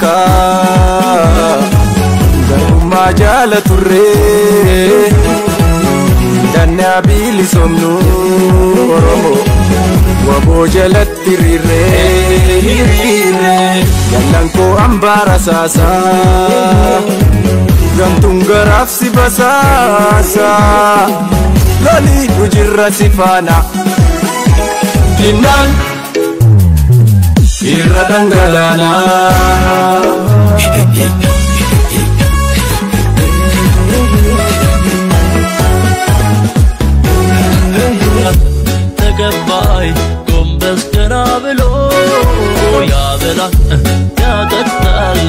takka garummaa jaalaturre danna bilisomnu Oromo waboo jalatti hiriirre yallanko ambara sasa gamtuun garaaf si basaasa loli hujirra si faana dinnaan irra dhangalaana ተገባይ ጎንበስ ቀና ብሎ ያበላል ያጠጣል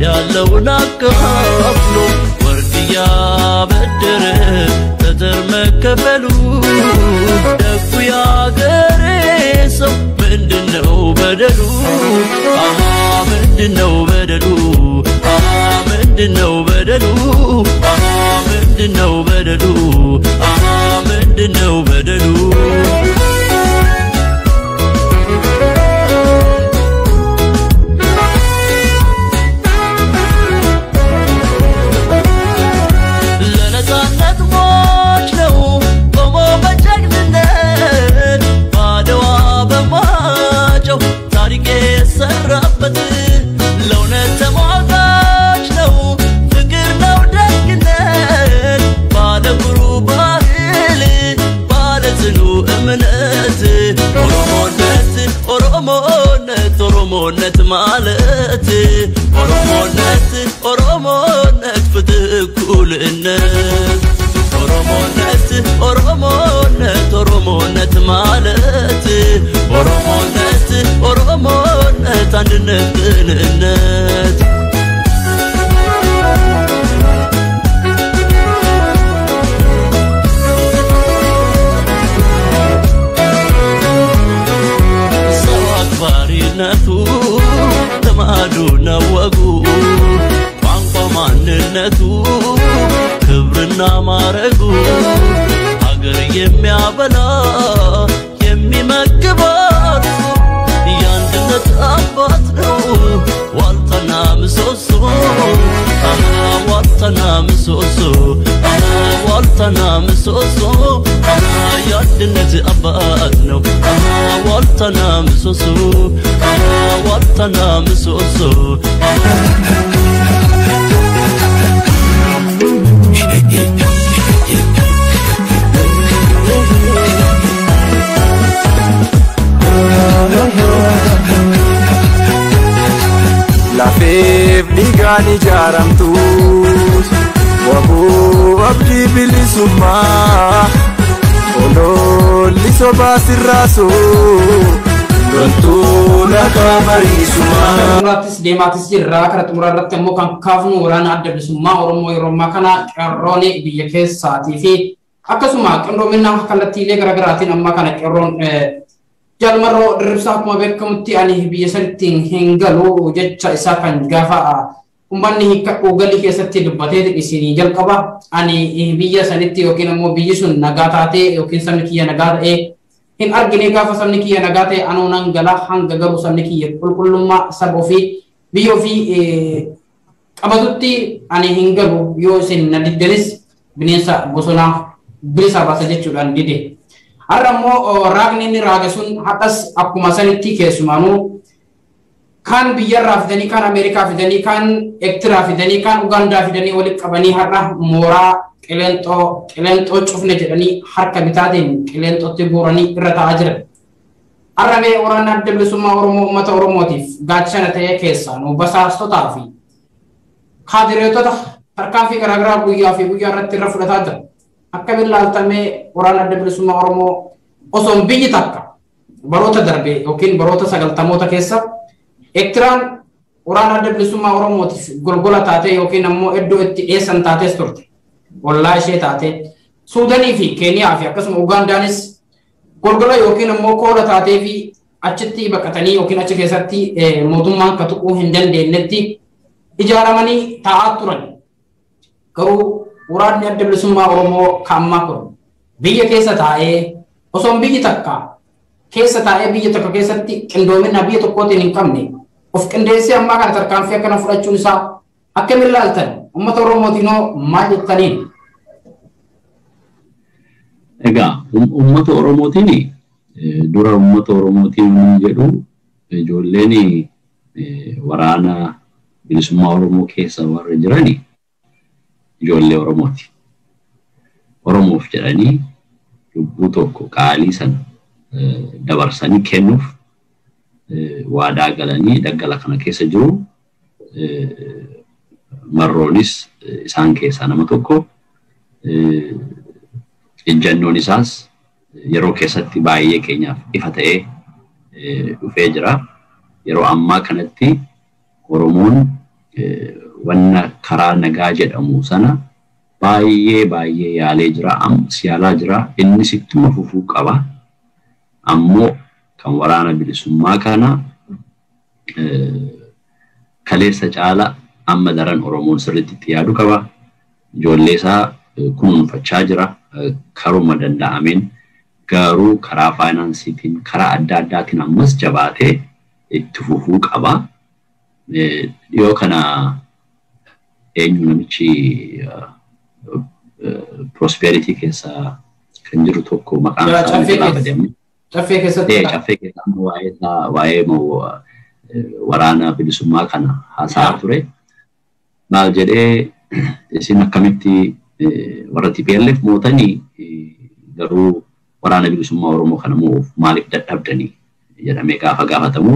ያለውን አካፍሎ ወርቅ ያበደረ ተተር መከፈሉ ደጉ ያገሬ ሰው ምንድነው በደሉ አሃ ምንድነው በደሉ አሃ ምንድነው በደሉ አሃ ምንድነው በደሉ አሃ ምንድነው በደሉ ሰራበት ለውነት ተሟጋች ነው ፍቅር ነው ደግነት ባለብሩ ባህል ባለጽኑ እምነት ኦሮሞነት ማለት ኦሮሞነት ፍትህ እኩልነት ኦሮሞነት ማለት ኦሮሞነት አንድነት ቅንነት ሰው አክባሪነቱ ልማዱ ነው ወጉ ቋንቋ ማንነቱ ክብርና ማረጉ ሀገር የሚያበላ የሚመግባት የአንድነት አባት ነው ዋልታና ምሰሶ ዋልታና ምሰሶ ዋልታና ምሰሶ የአንድነት አባት ነው ዋልታና ምሰሶ ዋልታና ምሰሶ lafeef dhiigaan ijaaramtus waboo abdii bilisummaa ololli sobaa sirraasoo loltuu nagaa bariisumaa. Muratis deemaatis jirraa karaa xumuraarratti immoo kan kaafnu waraana adda bilisummaa Oromoo yeroo ammaa kana qeerroon biyya keessaatii fi akkasuma qindoominaa kallattiilee garaagaraatiin ammaa kana qeerroon jalmaroo dirribsaa akkuma beekamutti ani biyya sanittiin hin galu jecha isaa kan gaafa ummanni galii keessatti dubbatee isinii jalqaba ani biyya sanitti yookiin ammoo biyyi sun nagaa taatee yookiin sabni kiyya nagaa ta'ee hin argine gaafa sabni kiyya nagaa ta'e anoo nan gala hanga garuu sabni kiyya qulqullummaa saba ofii biyya ofii qabatutti ani hin galu yoo isin na diddanis bineensa bosonaa bilisa baasa jechuudhaan dide. Arramo raagni ni raaga sun hatas akkuma sanitti keessumaanuu kan biyyarraa fidanii kan Ameerikaa fidanii kan Ektiraa fidanii kan Ugaandaa fidanii walitti qabanii har'a mooraa qileenxoo cufne jedhanii harka bitaatiin qileenxootti guuranii irra taa'aa jiran. Arramee waraana adda bilisummaa Oromoo uummata Oromootiif gaachana ta'ee keessaa nu basaastotaa fi kaadireetota tarkaanfii garaagaraa guyyaa fi guyyaa irratti irra fudhataa jiran. Akka bilaaltamee waraana adda bilisummaa Oromoo osoo biyyi takka baroota darbe yookiin baroota 90moota keessa Ektiraan waraana adda bilisummaa Oromootiif golgola taatee yookiin ammoo iddoo itti dhiyeessan taates turte. Ollaa ishee taatee Suudanii fi Keeniyaa fi akkasuma Ugaandaanis golgola yookiin ammoo koola taatee fi achitti baqatanii yookiin achi keessatti mootummaan akka tuquu hin dandeenyetti ijaaramanii taa'aa turan. Garuu waraanni adda bilisummaa Oromoo kaammaa kun biyya keessa taa'ee osoo biyyi takka keessa taa'ee biyya tokko keessatti qindoomina biyya tokkootiin hin qabne of qindeessee ammaa kana tarkaanfii akkana fudhachuun isaa akkamiin ilaaltan uummata Oromootiinoo maal jettaniin? Egaa uummata Oromootiin dura uummata Oromootiin jedhu ijoolleen waraana bilisummaa Oromoo keessa warra jirani ijoollee Oromooti. Oromoof jedhanii lubbuu tokko qaalii sana dabarsanii kennuuf waadaa galanii daggala kana keessa jiru marroonis isaan keessaa nama tokko ejjannoon isaas yeroo keessatti baay'ee keenyaaf ifa ta'ee dhufee jira. Yeroo ammaa kanatti Oromoon wanna karaa nagaa jedhamu sana baay'ee yaalee jira, siyaalaa jira, inni sittuma fufuu qaba. Ammoo kan waraana bilisummaa kana kaleessa caala amma daran Oromoon sirriitti yaadu qaba. Ijoollee isaa kunuunfachaa jira karuma danda'ameen, garuu karaa faayinaansiitiin karaa adda addaatiin ammas jabaatee itti fufuu qaba. Dhiyoo kana eenyu namichi prosperity keessa kan jiru tokko maqaan isaa Caffee keessatti waa'ee waraana bilisummaa kana haasaa ture. Maal jedhee isin akkamitti warra TPLF mootanii garuu waraana bilisummaa Oromoo kana moo'uuf maaliif dadhabdanii jedhamee gaafa gaafatamu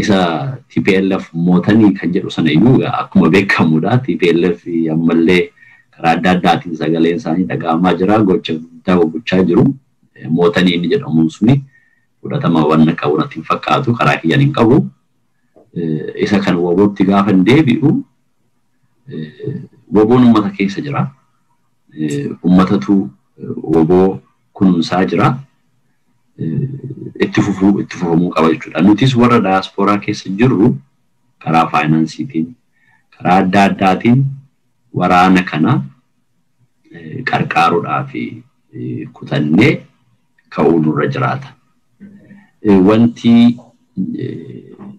isa TPLF mootanii kan jedhu sana iyyuu akkuma beekamudha. TPLF ammallee karaa adda addaatiin sagaleen isaanii dhaga'amaa jira, gocha guddaa gochaa jiru. Mootanii inni jedhamuun suni fudhatama wanna qabu natti hin fakkaatu, karaa kiyyaan hin qabu. Isa kan wobootti gaafa hin deebi'u woboon uummata keessa jira. Uummatatu woboo kunuunsaa jira. Itti fufamuu qaba jechuudha. Nutis warra daasporaa keessa jirru karaa faayinaansiitiin, karaa adda addaatiin waraana kana qarqaaruudhaaf kutannee ka'uu nurra jiraata. Wanti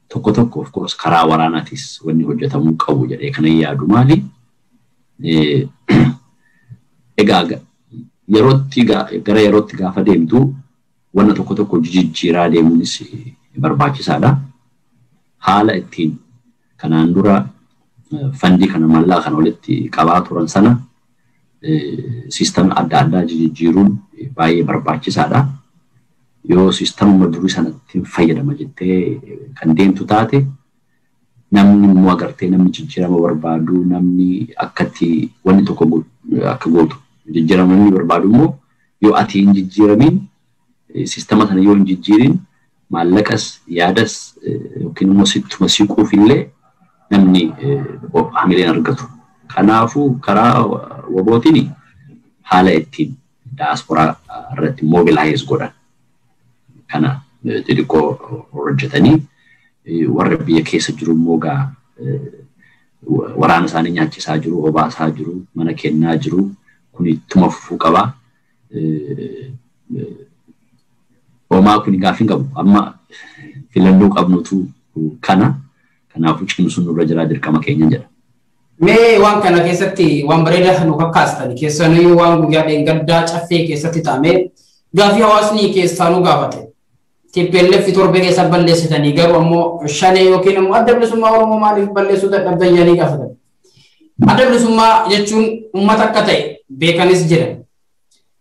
tokko of course karaa waraanaatis wanni hojjetamuu qabu jedhee kana yaadu maali? Egaa gara yerootti gaafa deemtu wanna tokko jijjiiraa deemuunis barbaachisaadha. Haala ittiin kanaan dura fandii kana mallaa kana walitti qabaa turan sana sistema adda addaa jijjiiruun baay'ee barbaachisaadha. Yoo sistema durii sanatti fayyadama jettee kan deemtu taate namni immoo agartee namni jijjiirama barbaadu, namni akkatti wanni tokko akka gootu jijjiirama namni barbaadu immoo yoo ati hin jijjiiramin sistema sana yoo hin jijjiirin maallaqas yaadas yookiin immoo sittuma siquuf illee namni hamileen argatu. Kanaafuu karaa wobootiin haala ittiin daasporaa irratti mobilaayiz godhan kana xixiqqoo hojjetanii warra biyya keessa jiru immoo waraana isaanii nyaachisaa jiru, obaasaa jiru, mana kennaa jiru, kun ittuma fufuu qaba. Homaa kun gaafii qabu amma filannoo qabnutu kana kanaafuu cimsuun nurra jira dirqama keenya jedha. Mee waan kana keessatti waan bareedaa nu kakkaastan keessanuu waan guyyaa dheengaddaa caffee keessatti taa'amee gaafii hawaasni keessaa nu gaafate. TPLF torbe keessa balleessitanii garuu ammoo shanee yookiin ammoo adda bilisummaa Oromoo maaliif balleessuu dadhabdan jedhanii gaafatan. Adda bilisummaa jechuun uummata akka ta'e beekanis jiran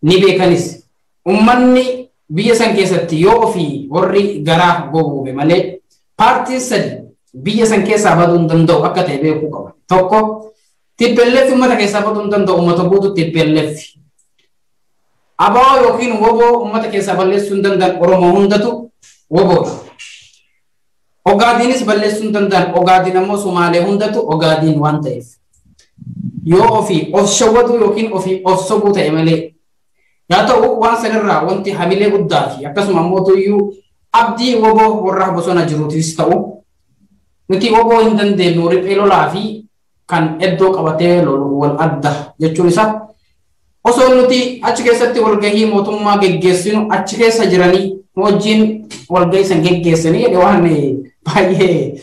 ni beekanis uummanni biyya san keessatti yoo ofii warri garaa gowwuube malee paartiin sadi biyya san keessaa baduu hin danda'u akka ta'e beekuu qaba. Tokko TPLF uummata keessaa baduu hin danda'u, uummata guutuu TPLF. Abaa yookiin woboo uummata keessaa balleessuu hin danda'an Oromoo hundatu woboodha. Ogaadiinis balleessuu hin danda'an Ogaadiin ammoo Sumaalee hundatu Ogaadiin waan ta'eef. Yoo ofii of shawwatu yookiin ofii of sobuu ta'e malee yaa ta'u waan sanirraa wanti hamilee guddaa fi akkasuma ammoo tuyyuu abdii woboo warra bosona jiruutis ta'u nuti woboo hin dandeenyu riphee lolaa fi kan iddoo qabatee lolu wal adda jechuun isaa osoo nuti achi keessatti walgahii mootummaa geggeessinu achi keessa jiranii wajjin walgahii san geggeessanii waan baay'ee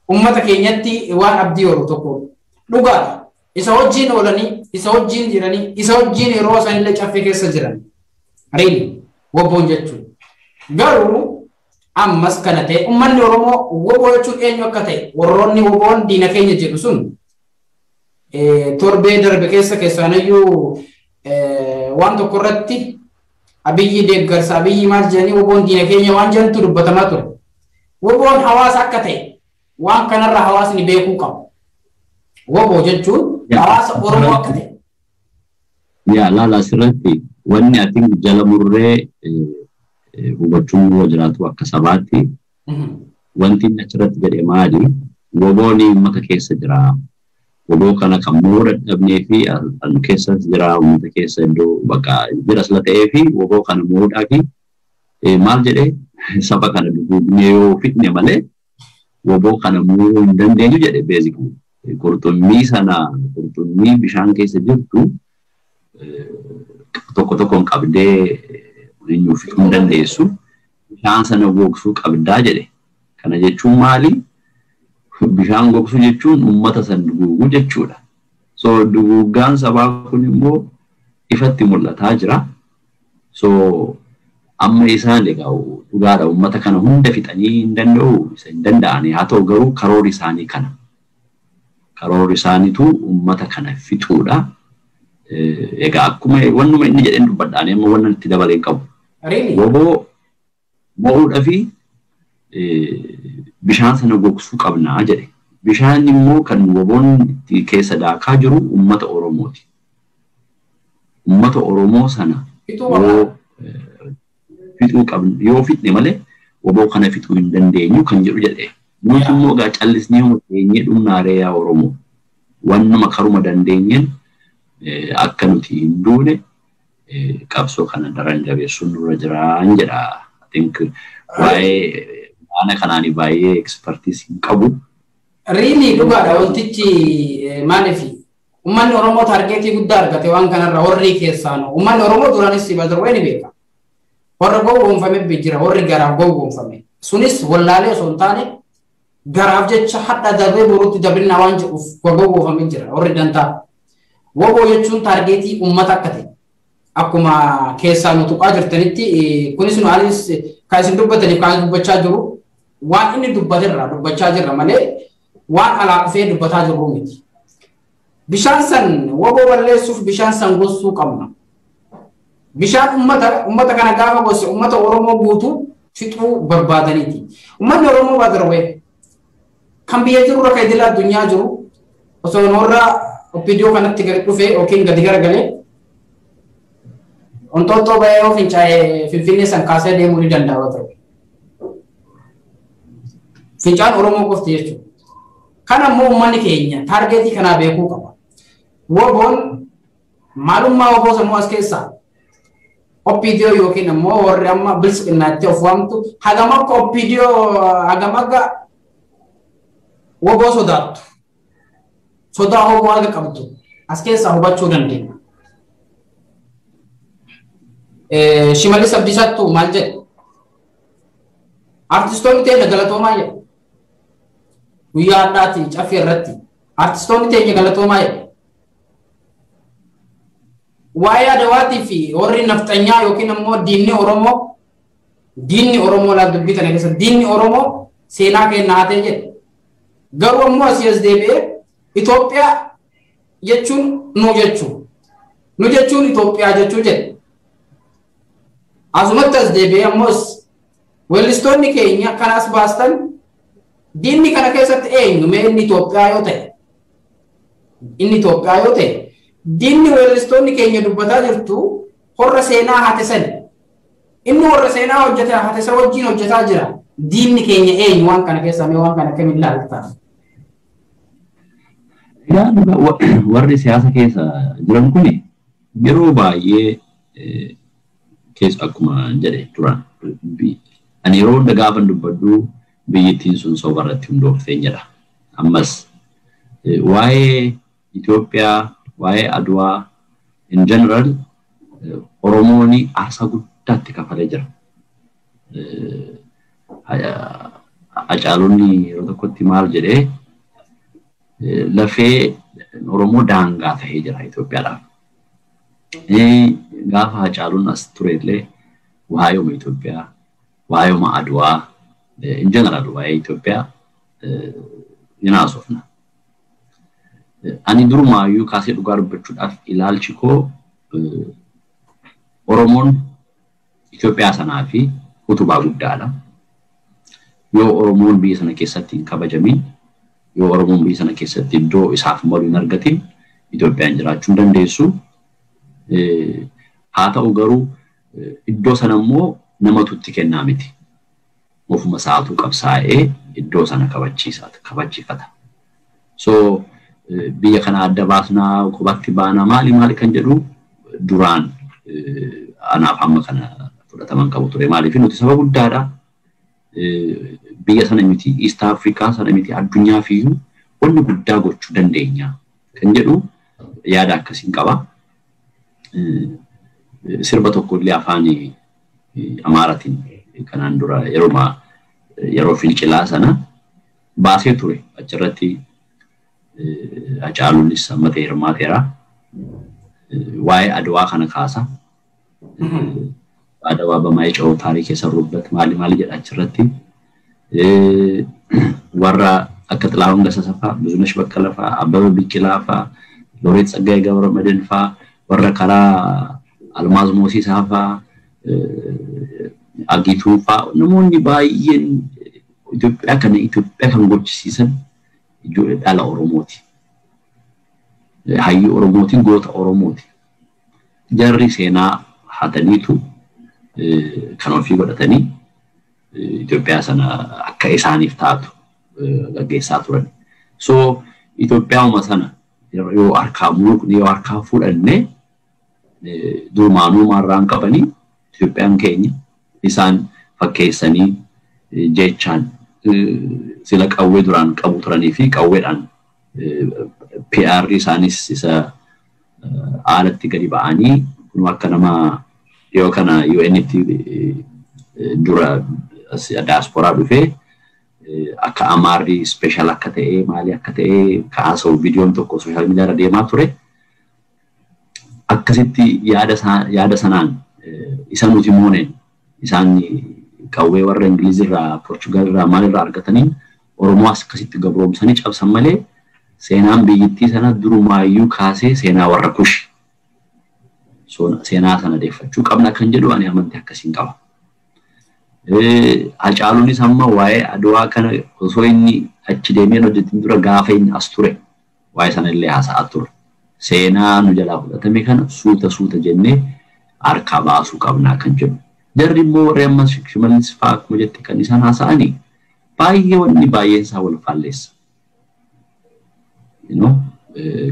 ummata keenyatti waan abdii horu tokko dhugaadha. Isa wajjin oolanii, isa wajjin jiranii, isa wajjin yeroo isaan illee caffee keessa jiran. Reeli wobboon jechuun. Garuu ammas kana ta'e uummanni Oromoo woboo jechuun eenyu akka ta'e warroonni woboon diina keenya jedhu sun torbee darbe keessaanayyuu waan tokko irratti Abiyyi deeggarsa Abiyyi maal jedhanii woboon diina keenya waan jedhantu dubbatamaa ture. Woboon hawaasa akka ta'e waan kanarraa hawaasni beekuu qaba. Woboo jechuun hawaasa Oromoo akka ta'e. Yaa laala asirratti wanni ati jala murree hubachuun yoo jiraatu akka sabaatti wanti inni achirratti jedhe maali? Woboon uummata keessa jira. Woboo kana kan muura dhabnee fi anu keessa jira uummata keessa iddoo bakka jiras la ta'ee fi woboo kana muudhaa fi maal jedhee saba kana dubbifnee yoo fitne malee woboo kana muuruu hin dandeenyu jedhe beesikuu. Qurxummii bishaan keessa jirtu tokko tokkoon qabdee eenyuu fixuu hin dandeessu. Bishaan sana gogsuu qabdaa jedhe. Kana jechuun maali? Bishaan gogsuu jechuun uummata san duguguu jechuudha. So duguggaan sabaa kun immoo ifatti mul'ataa jira. So amma isaan egaa dhugaadha uummata kana hunda fixanii hin danda'u isa hin danda'ani. Haa ta'u garuu karoora isaanii kana. Karoora isaaniitu uummata kana fixuudha. Egaa akkuma wannuma inni jedheen dubbadhaan amma wannan itti dabalee qabu. Woboo mo'uudha fi bishaan sana gogsuu qabnaa jedhe. Bishaan immoo kan woboon keessa daakaa jiru uummata Oromooti. Uummata Oromoo sana fixuu qabna yoo fixne malee woboo kana fixuu hin dandeenyu kan jedhu jedhe. Nuti immoo gaa callisnee hooteenyee dhumnaaree yaa Oromoo. Wannuma karuma dandeenyeen akka nuti hin duune qabsoo kana daran jabeessuun nurra jiraan jedha. I think waa'ee ana kanaani baay'ee expertise hin qabu. Really dhugaadha wantichi maaliifi uummanni Oromoo targeetii guddaa argate waan kanarra warri keessaan uummanni Oromoo duraanis badarwee ni beeka. Warra gowwoomfame jira warri garaaf gowwoomfame. Sunis wallaalee osoo hin taane garaaf jecha hadda darbee boruutti dabalina waan jedhuuf gowwoomfame jira warri dantaa. Woboo jechuun targeetii uummata akka ta'e. Akkuma keessaa nu tuqaa jirtanitti kunis nu alis kan isin dubbatanii kan dubbachaa jiru waan inni dubbachaa jirra malee waan alaa dhufee dubbataa jirru miti. Bishaan san woboo balleessuuf bishaan san gossuu qabna. Bishaan uummata kana gaafa gosse uummata Oromoo guutuu fixuu barbaadaniiti. Uummanni Oromoo badarwee kan biyya jiru rakka idila addunyaa jiru osoo noorraa video kanatti gadi dhufee yookiin gadi garagalee Ontoto bayo fincaa'ee Finfinnee san kaasee deemuu ni danda'a ture. Fincaan Oromoo qofti jechuudha. Kana immoo uummanni keenya taargeetii kanaa beekuu qaba. Woboon maalummaa woboo sammuu as keessaa OPDO yookiin immoo warri amma bilisiqinnaatti of waamtu hagam akka OPDO hagam akka woboo sodaattu. Sodaa woboo haga qabdu as keessaa hubachuu dandeenya. Shimallis Abdiisaattuu maal jedhe? Artistoonni teenya galatoomaa jedhe. Guyyaa addaati caffee irratti. Artistoonni teenya galatoomaa jedhe. Waa'ee Adawaatii fi warri nafxanyaa yookiin immoo diinni Oromoo laa dubbii kana keessa diinni Oromoo seenaa keenya haatee jedhe. Garuu ammoo asii as deebi'ee Itoophiyaa jechuun nu jechuun Itoophiyaa jechuu jedhe. Asumatti as deebi'ee ammoos weellistoonni keenya kanas baastan diinni kana keessatti eenyu mee inni Itoophiyaa yoo ta'e diinni weellistoonni keenya dubbataa jirtu horra seenaa haate sani inni horra seenaa hojjetaa haate sa wajjin hojjetaa jira diinni keenya eenyu waan kana keessa mee waan kana kamiin ilaalta? Warri siyaasa keessa jiran kun yeroo baay'ee keessa akkuma jedhe turan ani yeroo hunda gaafan dubbadhu biyyattiin sun sobarratti hundooftee jedha. Ammas waa'ee Itoophiyaa waa'ee Adwaa in general Oromooni aarsaa guddaatti kafalee jira. Hacaaluun yeroo tokkotti maal jedhee lafee Oromoo daangaa ta'ee jira Itoophiyaadhaaf. Gaafa Hacaaluun as turellee waa'ee Itoophiyaa, waa'ee Adwaa, in general waa'ee Itoophiyaa hin haasofna. Ani durumaayyuu kaasee dhugaa dubbachuudhaaf ilaalchi koo Oromoon Itoophiyaa sanaa fi utubaa guddaadha. Yoo Oromoon biyya sana keessatti hin kabajamin, yoo Oromoon biyya sana keessatti iddoo isaaf malu hin argatin, Itoophiyaan jiraachuu hin dandeessu. Haa ta'u garuu iddoo sana immoo namatu itti kennaa miti. Ofuma isaatu qabsaa'ee iddoo sana kabachiifata. So biyya kana adda baasnaa qubatti baanaa maali kan jedhu duraan anaaf amma kana fudhataman qabu ture. Maaliif nuti saba guddaadha. Biyya sana miti East Africa sana miti addunyaa fiiyyuu wanni guddaa gochuu dandeenya kan jedhu yaada akkasiin qaba. Sirba tokko illee afaan Amaaratiin kanaan dura yeroo fincilaa sana baasee ture. Achirratti Hacaaluunis amma ta'e hirmaateera. Waa'ee Adwaa kana kaasa. Adwaa bamaa'ee ca'uu taarikii sarruubbat maali jedha achirratti. Warra akka Xilaahun Gassassaa fa'aa, Buzunesh Baqqalaa fa'aa, Abbabaa Biqilaa fa'aa, Looreet Tsaggaayee Gabramadan fa'aa, warra karaa Almaaz Moosiisaa fa'aa, Agituu fa'aa namoonni baay'een Itoophiyaa kan gochisiisan dhala Oromooti. Hayyuu Oromootiin goota Oromooti. Jarri seenaa hataniitu kan ofii godhatanii Itoophiyaa sana akka isaaniif taatu gaggeessaa turan. So Itoophiyaa sana yoo harkaa fudhanne durmaanuu maarraan qabanii Itoophiyaan keenya isaan fakkeessanii jechaan sila qawwee duraan qabu turanii fi qawweedhaan PR isaanis isa aalatti gadi ba'anii kun akka nama yoo kana UN'tti dura diaspora dhufee akka Amaarri special akka ta'e maali akka ta'e kaasoo viidiyoon tokko social media irra deemaa ture. Akkasitti yaada sanaan isa nuti mooneen isaan qawwee warra Ingilizirraa, Portugalirraa maalirraa argatanii Oromoo akkasitti gabroomsanii cabsan malee seenaan biyyattii sana durumaayyuu kaasee seenaa warra Kush. Seenaa sana deeffachuu qabna kan jedhu ani amantii akkasiin qaba. Hacaaluunis amma waa'ee Adwaa kana osoo inni achi deemee hojjetin dura gaafa inni as ture waa'ee sana illee haasa'aa ture. Seenaa nu jalaa fudhatame kana suuta jennee harkaa baasuu qabnaa kan jedhu. Jarri immoo warri amma Shimallis fa'aa akkuma jette kan isaan haasa'anii baay'een isaa wal faalleessa.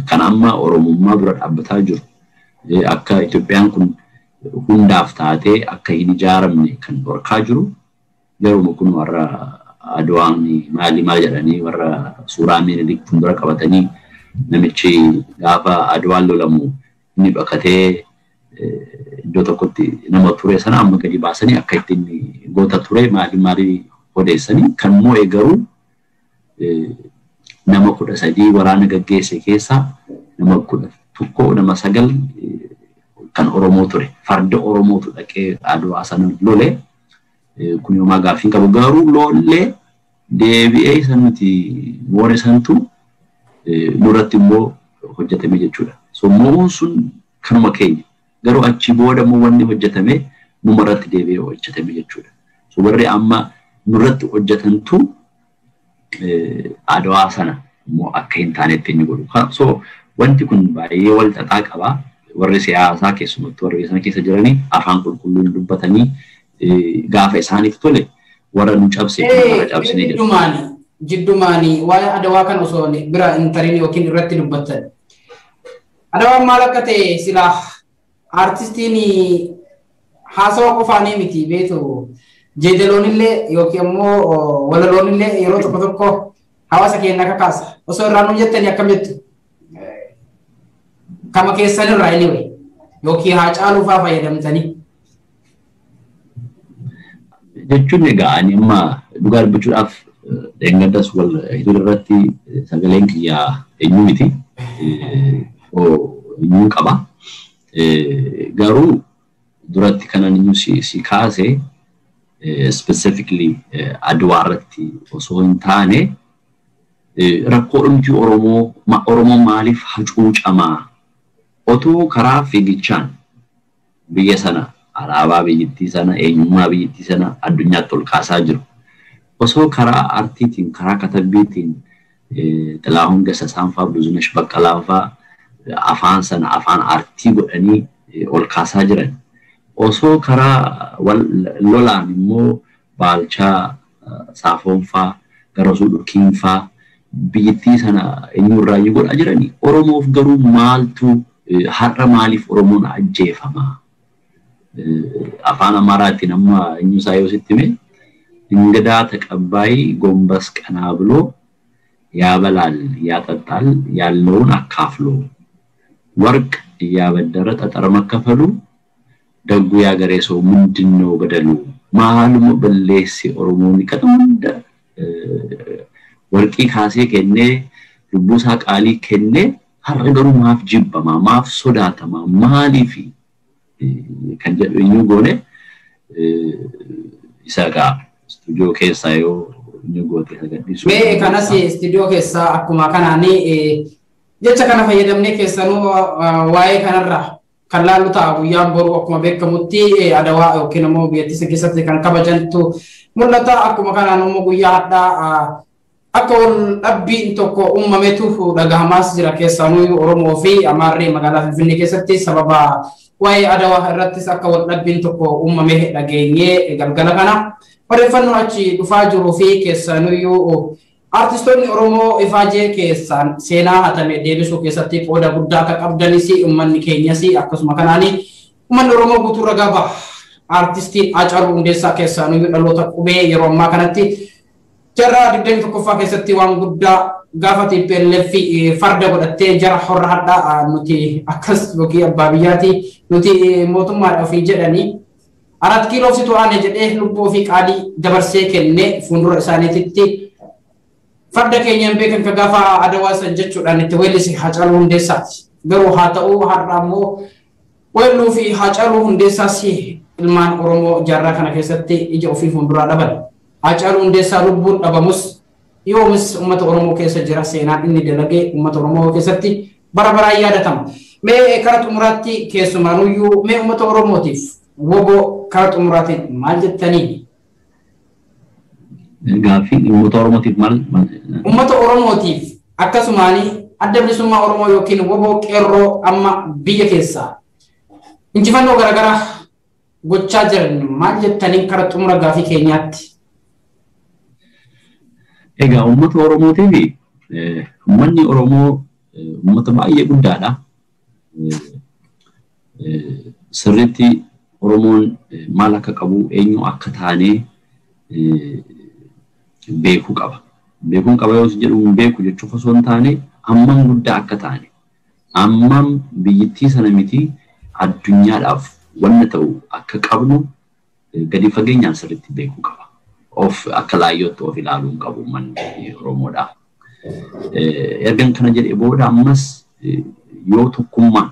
Kan amma Oromummaa dura dhaabbataa jiru. Akka Itoophiyaan kun hundaaf taatee akka hin ijaaramne kan dhorkaa jiru. Garuu kun warra Adwaan maali jedhanii warra suuraa Minilik fuuldura qabatanii namichi gaafa Adwaan lolamu inni baqatee iddoo tokkotti nama ture sana amma gadi baasanii akka ittiin goota ture maali odeessanii kan moo'e garuu nama 13 waraana gaggeesse keessaa nama 11 nama 9 kan Oromoo ture. Farda Oromootu dhaqee Adwaa sana lole. Kun yooma gaafiin qabu garuu lollee deebi'ee sanuti moore santu nurratti immoo hojjetame jechuudha. So moo'uun sun kanuma keenya. Garuu achi booda immoo wanni hojjetame numarratti deebi'ee hojjetame jechuudha. So warri amma nurratti hojjetantu Adwaa sana immoo akka hin taanetti inni godhu. So wanti kun baay'ee wal xaxaa qaba. Warri siyaasaa keessumatti warri sana keessa jiranii afaan qulqulluun dubbatanii gaafa isaaniif tole warra nu cabsee warra cabsinee jiru. Jiddumaanii waa'ee Adwaa kan osoo bira hin tarin yookiin irratti dubbatan. Adwaan maal akka ta'e silaa artistiin haasawa qofaanii miti beetu jeedaloonillee yookiin immoo walaloonillee yeroo tokko hawaasa keenya akka kaasa. Osoo irraa nu jettanii akkam jettu? Kama keessan irraa anyway yookiin Hacaaluu fa'aa fayyadamtanii. jechuun egaa ani amma dhugaa dubbachuudhaaf deengaddas wal hiduu irratti sagaleen kiyyaa eenyu miti eenyu qaba garuu duratti kanan eenyu si kaase specifically Adwaa irratti osoo hin taane rakkoo dhumti Oromoo maaliif hacuucamaa otoo karaa fiigichaan biyya sana alaabaa biyyattii sana eenyummaa biyyattii sana addunyaatti ol kaasaa jiru osoo karaa artiitiin karaa katabbiitiin Xilaahuun Gassasaan fa'aa Buzunesh Baqqalaan fa'aa afaan sana afaan artii godhanii ol kaasaa jiran osoo karaa lolaan immoo Baalchaa Saafoon fa'aa Garasuu Dhukkiin fa'aa biyyattii sana eenyurraa godhaa jiranii Oromoof garuu maaltu har'a maaliif Oromoon ajjeefama afaan Amaaraatiin amma eenyu isaa yoo sitti mee እንግዳ ተቀባይ ጎንበስ ቀና ብሎ ያበላል ያጠጣል ያለውን አካፍሎ ወርቅ ያበደረ ጠጠር መከፈሉ ደጉ ያገሬ ሰው ምንድነው በደሉ ማሃልሙ በሌሲ ኦሮሞኒ ከተመንደ ወርቂ ካሴ ከኔ ልቡሳ ቃሊ ከኔ ሀረገሩ ማፍ ጅበማ ማፍ ሶዳተማ ማሊፊ ከንጀኙ ጎኔ ይሰጋ studio keessa yoo nyugote hagadhisu me kanas studio keessa akkuma kanaani jecha kana fayyadamne keessanu waa'ee kanarra kan laalu ta'a guyyaan boru akkuma beekamutti Adawaa yookiin immoo biyyattii keessatti kan kabajantu mul'ata akkuma kanaan immoo guyyaa hadhaa akka wal dhabbiin tokko uumametu dhagahamaas jira keessanuu Oromoo fi Amaarree magaalaa Finfinnee keessatti sababa waa'ee Adawaa irrattis akka wal dhabbiin tokko uumame dhageenye galgala kana Odeeffannoo achi dhufaa jiru fi keessanuu artistoonni Oromoo ifaajee keessaan seenaa hatame deebisuu keessatti qooda guddaa akka qabdanis uummanni keenyas akkasuma kanaani uummanni Oromoo guutuu ragaa baha artistiin Haacaaluu Hundeessaa keessanuu dhaloota qubee yeroo ammaa kanatti jarra 21ffaa keessatti waan guddaa gaafa TPLF farda godhattee jara horra hadhaa nuti akkas yookiin abbaa biyyaati nuti mootummaadhaaf jedhanii 4 kiiloo situ aane jedhee lubbuu fi qaadii dabarsee kenne fuuldura isaaniitti farda keenyaan beekan ka gaafa Adawaa san jechuudhaan itti weellisi Haacaaluu Hundeessaati garuu haa ta'uu har'a immoo weelluu fi Haacaaluu Hundeessaas ilmaan Oromoo jaarraa kana keessatti ija ofii fuulduraa dhaban Haacaaluu Hundeessaa lubbuun dhabamus yoomis uummata Oromoo keessa jira seenaan inni dalagee uummata Oromoo keessatti bara baraan yaadatama mee karaa xumuraatti keessumaanuyyuu mee uummata Oromootiif wobo karaa xumuraatiin maal jettanii gaaffii uummata Oromootiif maal uummata Oromootiif akkasumaani adda bilisummaa Oromoo yookiin wobo qeerroo amma biyya keessaa injifannoo garaagaraa gochaa jiran maal jettanii karaa xumura gaaffii keenyaatti egaa uummata Oromootiif uummanni Oromoo uummata baay'ee guddaadha sirriitti Oromoon maal akka qabu eenyu akka taane beekuu qaba. Beekuun qaba yoo jedhu beeku jechuuf osoo hin taane hammam guddaa akka taane hammam biyyattii sana miti addunyaadhaaf wanna ta'u akka qabnu gadi fageenyaan sirriitti beekuu qaba. Of akka laayyootti of ilaaluun qabu manni Oromoodha. Ergan kana jedhee booda ammas yoo tokkummaan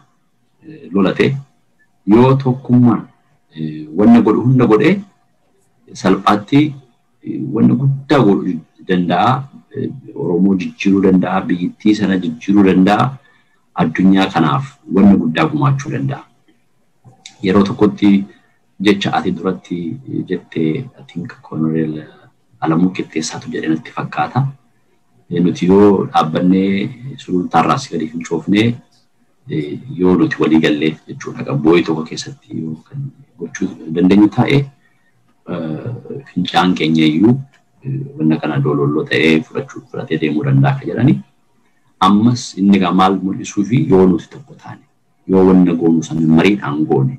lolate yoo tokkummaan wanna godhu hunda godhee salphaatti wanna guddaa godhu danda'a Oromoo jijjiiruu danda'a biyyattii sana jijjiiruu danda'a addunyaa kanaaf wanna guddaa gumaachuu danda'a yeroo tokkotti jecha ati duratti jettee think Colonel Alamuu Qixxeessaatu jedhee natti fakkaata nuti yoo dhaabbannee sulultaarraas gadi fincoofnee yoo nuti walii gallee jechuudha qabbooyi tokko keessatti yoo kan gochuu dandeenyu ta'e fincaan keenya iyyuu wanna kana doololloo ta'ee fudhatee deemuu danda'a akka jedhani ammas inni maal mul'isuu fi yoo nuti tokko taane yoo wanna goonu sana mariidhaan goone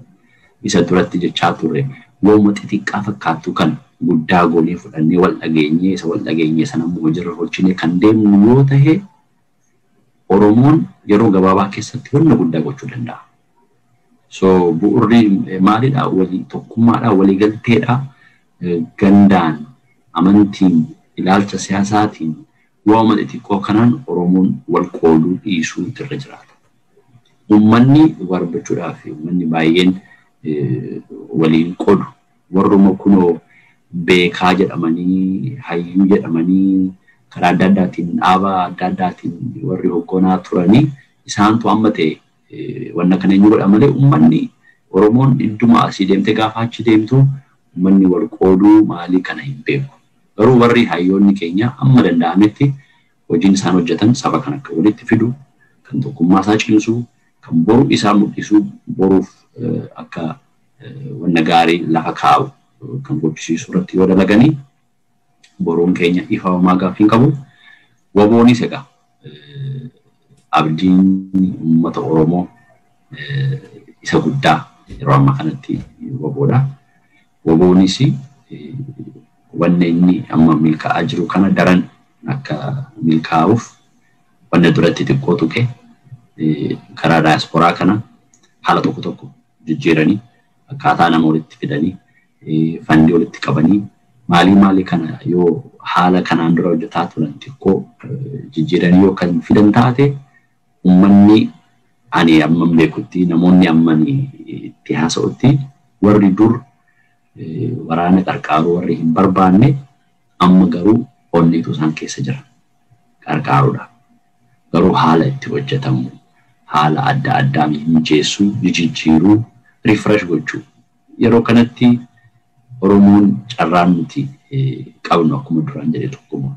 isa duratti jechaa turre looma xixiqqaa fakkaattu kan guddaa goonee fudhannee wal dhageenyee isa wal dhageenyee sana immoo jirra hojjinee kan deemnu yoo ta'e Oromoon yeroo gabaabaa keessatti wanna guddaa gochuu danda'a. So bu'uurri maalidha walii tokkummaadha walii galteedha gandaan amantiin ilaalcha siyaasaatiin waama xixiqqoo kanaan Oromoon wal qooduu dhiisuu irra jiraata. Uummanni warbachuudhaaf uummanni baay'een waliin qoodu warruma kunoo beekaa jedhamanii hayyuu jedhamanii karaa adda addaatiin dhaabaa adda addaatiin warri hogganaa turanii isaantu amma ta'e wanna kana eenyu godha malee uummanni Oromoon idduma asii deemtee gaafa achi deemtu uummanni wal qooduu maalii kana hin beeku. Garuu warri hayyoonni keenya amma danda'ametti hojiin isaan hojjetan saba kan akka walitti fidu kan tokkummaa isaa cimsu kan boru isaa mul'isu boruuf akka wanna gaarii lafa kaa'u kan gochisiisu irratti yoo dalaganii boruun keenya ifaawwamaa gaaffii qabu. Waboonis egaa abdiin uummata Oromoo isa guddaa yeroo ammaa kanatti waboodha. Waboonis wanna inni amma milkaa'aa jiru kana daran akka milkaa'uuf wanna duratti xiqqoo tuqe karaa daasporaa kana haala tokko tokko jijjiiranii akkaataa nama walitti fidanii fandii walitti qabanii maalii kana yoo haala kanaan dura hojjetaa turan xiqqoo jijjiiranii yoo kan fidan taate uummanni ani amma beekutti namoonni amma itti haasa'utti warri dur waraana qarqaaruu warri hin barbaanne amma garuu onneetu isaan keessa jira qarqaaruudha. Garuu haala itti hojjetamu haala adda addaa mijeessuu jijjiiruu refresh gochuu yeroo kanatti Oromoon carraan nuti qabnu akkuma duraan jedhe tokkuma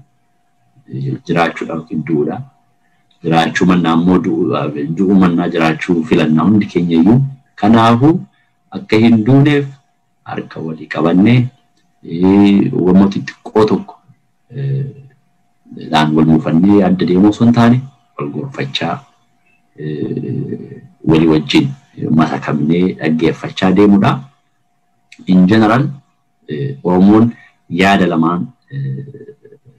jiraachuudhaaf gidduudha. Jiraachuu mannaa immoo du'uu mannaa jiraachuu filannaa hundi keenya iyyuu. Kanaafuu akka hin duuneef harka walii qabannee wantoota xiqqoo tokko dhaan wal muufannee adda deemuu osoo hin taane wal gorfachaa walii wajjin masakamnee dhaggeeffachaa deemuudha. In general Oromoon yaada lamaan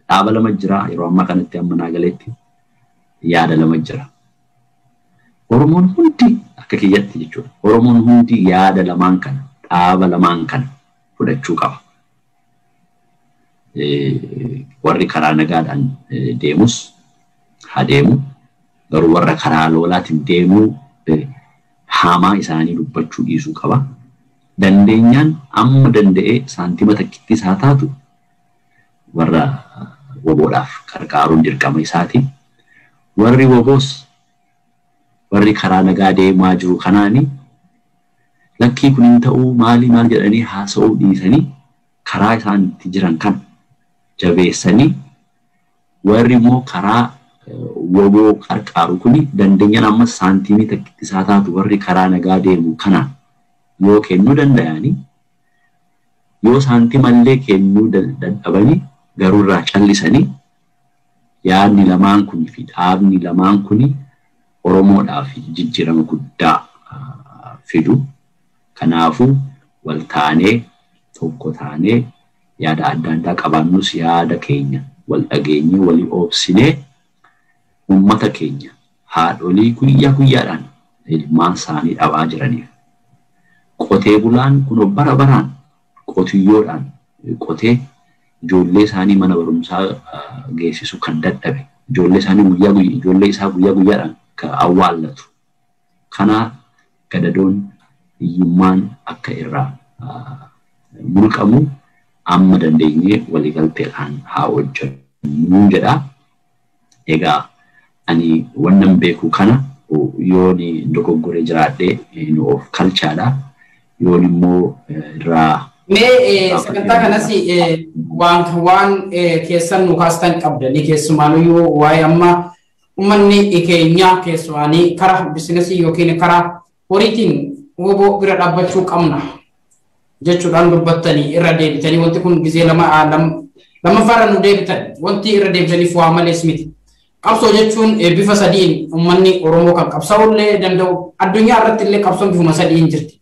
dhaaba lama jira yeroo ammaa kanatti amma naagaleetti yaada lama jira. Oromoon hundi akka kiyyatti jechuudha. Oromoon hundi yaada lamaan kana dhaaba lamaan kana fudhachuu qaba. Warri karaa nagaadhaan deemus haa deemu garuu warra karaa lolaatiin deemuu haamaa isaanii dubbachuu dhiisuu qaba. Dandeenyaan amma danda'ee saantima takkittis haa taatu warra waboodhaaf qarqaaruun dirqama isaati. Warri waboos warri karaa nagaa deemaa jiru kanaani lakkii kun hin ta'uu maal jedhanii haasa'uu dhiisanii karaa isaan itti jiran kan jabeessanii warri immoo karaa waboo qarqaaru kuni dandeenyaan amma saantimii takkittis haa taatu warri karaa nagaa deemu kanaan yoo kennuu danda'anii yoo saantimallee kennuu dadhabanii garuu irraa callisanii yaadni lamaan kunii fi dhaabni lamaan kunii Oromoodhaaf jijjiirama guddaa fidu. Kanaafuu wal taanee tokko taanee yaada adda addaa qabaannus yaada keenya wal dhageenye walii obsinee uummata keenya haadholii guyyaadhaan ilmaan isaanii dhabaa jiraniif qotee bulaan kun bara baraan qotiyyoodhaan qotee ijoollee isaanii mana barumsaa geessisu kan dadhabe ijoollee isaanii ijoollee isaa guyyaadhaan kan awwaallatu kana gadadoon hiyyummaan akka irraa mulqamu amma dandeenyee waliigalteedhaan haa hojjennu jedha. Egaa ani wannan beeku kana yooni dogoggoree jiraadhee nu of kalchaadha. Yoon immoo irraa sagantaa kanas waan keessan nu kaastan qabdanii keessumaanuyyuu waa'ee amma uummanni keenya keessumaanii karaa biizinasii yookiin karaa horiitiin woboo bira dhaabbachuu qabna jechuudhaan dubbattanii irra deebitanii wanti kun gizee lamaffaarra nu deebitan wanti irra deebitaniif waa malees miti. Qabsoo jechuun bifa sadiin uummanni Oromoo kan qabsaa'ullee danda'u addunyaa irratti illee qabsoon bifuma sadiin jirti.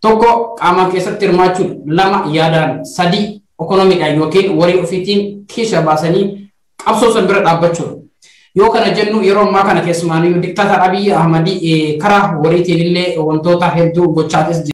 Tokko qaama keessatti hirmaachuun, lama yaadaan, sadii ekonomiidhaan yookiin warii ofiitiin keessa baasanii qabsoo san bira dhaabbachuudha. Yoo kana jennu yeroo ammaa kana keessumaaniyyuu diktaatar Abiy Ahmad karaa wariitiin illee wantoota hedduu gochaatis